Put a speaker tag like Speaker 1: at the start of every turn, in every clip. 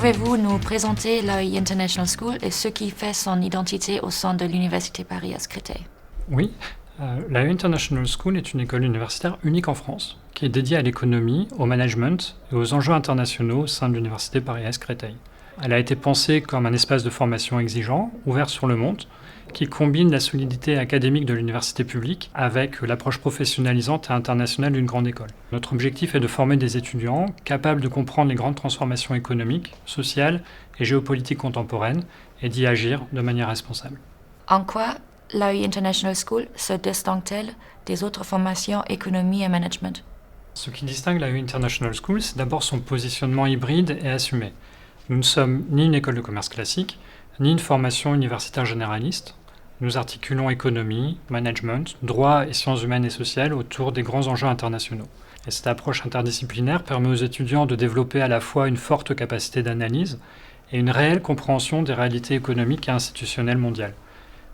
Speaker 1: Pouvez-vous nous présenter l'AEI International School et ce qui fait son identité au sein de l'Université Paris-Créteil?
Speaker 2: Oui, l'AEI International School est une école universitaire unique en France, qui est dédiée à l'économie, au management et aux enjeux internationaux au sein de l'Université Paris-Créteil. Elle a été pensée comme un espace de formation exigeant, ouvert sur le monde, qui combine la solidité académique de l'université publique avec l'approche professionnalisante et internationale d'une grande école. Notre objectif est de former des étudiants capables de comprendre les grandes transformations économiques, sociales et géopolitiques contemporaines et d'y agir de manière responsable.
Speaker 1: En quoi l'AEI International School se distingue-t-elle des autres formations économie et management?
Speaker 2: Ce qui distingue l'AEI International School, c'est d'abord son positionnement hybride et assumé. Nous ne sommes ni une école de commerce classique, ni une formation universitaire généraliste. Nous articulons économie, management, droit et sciences humaines et sociales autour des grands enjeux internationaux. Et cette approche interdisciplinaire permet aux étudiants de développer à la fois une forte capacité d'analyse et une réelle compréhension des réalités économiques et institutionnelles mondiales.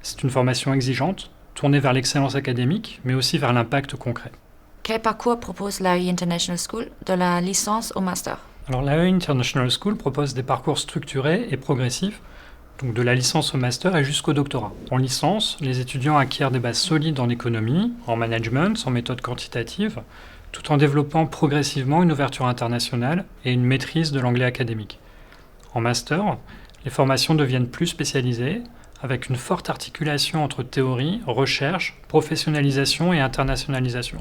Speaker 2: C'est une formation exigeante, tournée vers l'excellence académique, mais aussi vers l'impact concret.
Speaker 1: Quel parcours propose l'AEI International School, de la licence au master?
Speaker 2: Alors l'AEI International School propose des parcours structurés et progressifs, donc de la licence au master et jusqu'au doctorat. En licence, les étudiants acquièrent des bases solides en économie, en management, en méthode quantitative, tout en développant progressivement une ouverture internationale et une maîtrise de l'anglais académique. En master, les formations deviennent plus spécialisées, avec une forte articulation entre théorie, recherche, professionnalisation et internationalisation.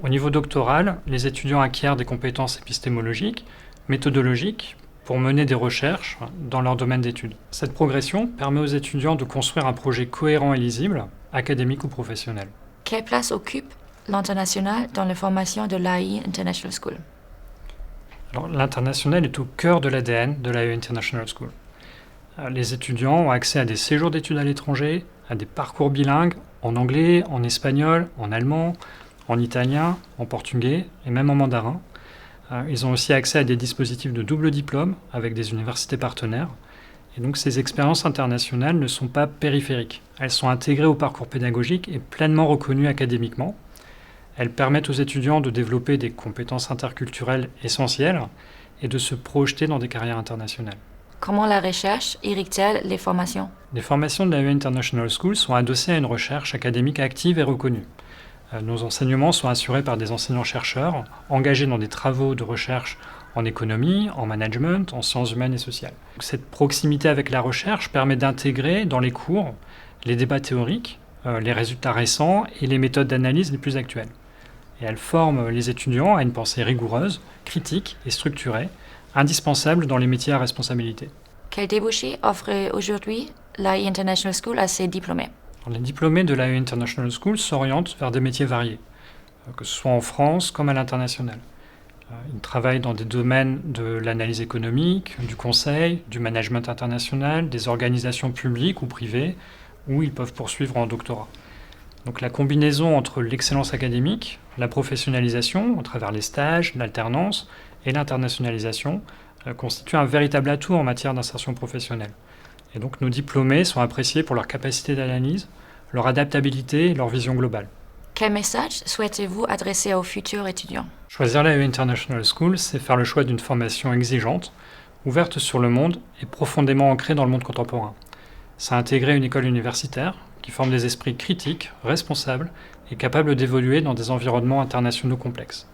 Speaker 2: Au niveau doctoral, les étudiants acquièrent des compétences épistémologiques, méthodologiques, pour mener des recherches dans leur domaine d'études. Cette progression permet aux étudiants de construire un projet cohérent et lisible, académique ou professionnel.
Speaker 1: Quelle place occupe l'international dans la formation de l'AEI International School?
Speaker 2: Alors, l'international est au cœur de l'ADN de l'AEI International School. Les étudiants ont accès à des séjours d'études à l'étranger, à des parcours bilingues en anglais, en espagnol, en allemand, en italien, en portugais et même en mandarin. Ils ont aussi accès à des dispositifs de double diplôme avec des universités partenaires. Et donc ces expériences internationales ne sont pas périphériques. Elles sont intégrées au parcours pédagogique et pleinement reconnues académiquement. Elles permettent aux étudiants de développer des compétences interculturelles essentielles et de se projeter dans des carrières internationales.
Speaker 1: Comment la recherche irrigue-t-elle les formations?
Speaker 2: Les formations de l'AEI International School sont adossées à une recherche académique active et reconnue. Nos enseignements sont assurés par des enseignants-chercheurs engagés dans des travaux de recherche en économie, en management, en sciences humaines et sociales. Cette proximité avec la recherche permet d'intégrer dans les cours les débats théoriques, les résultats récents et les méthodes d'analyse les plus actuelles. Et elle forme les étudiants à une pensée rigoureuse, critique et structurée, indispensable dans les métiers à responsabilité.
Speaker 1: Quel débouché offre aujourd'hui l'AEI International School à ses diplômés?
Speaker 2: Les diplômés de l'AEI International School s'orientent vers des métiers variés, que ce soit en France comme à l'international. Ils travaillent dans des domaines de l'analyse économique, du conseil, du management international, des organisations publiques ou privées, où ils peuvent poursuivre en doctorat. Donc la combinaison entre l'excellence académique, la professionnalisation, à travers les stages, l'alternance et l'internationalisation, constitue un véritable atout en matière d'insertion professionnelle. Et donc nos diplômés sont appréciés pour leur capacité d'analyse, leur adaptabilité et leur vision globale.
Speaker 1: Quel message souhaitez-vous adresser aux futurs étudiants?
Speaker 2: Choisir l'AEI International School, c'est faire le choix d'une formation exigeante, ouverte sur le monde et profondément ancrée dans le monde contemporain. C'est intégrer une école universitaire qui forme des esprits critiques, responsables et capables d'évoluer dans des environnements internationaux complexes.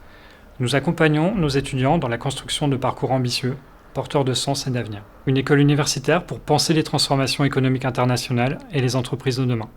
Speaker 2: Nous accompagnons nos étudiants dans la construction de parcours ambitieux, porteurs de sens et d'avenir. Une école universitaire pour penser les transformations économiques internationales et les entreprises de demain.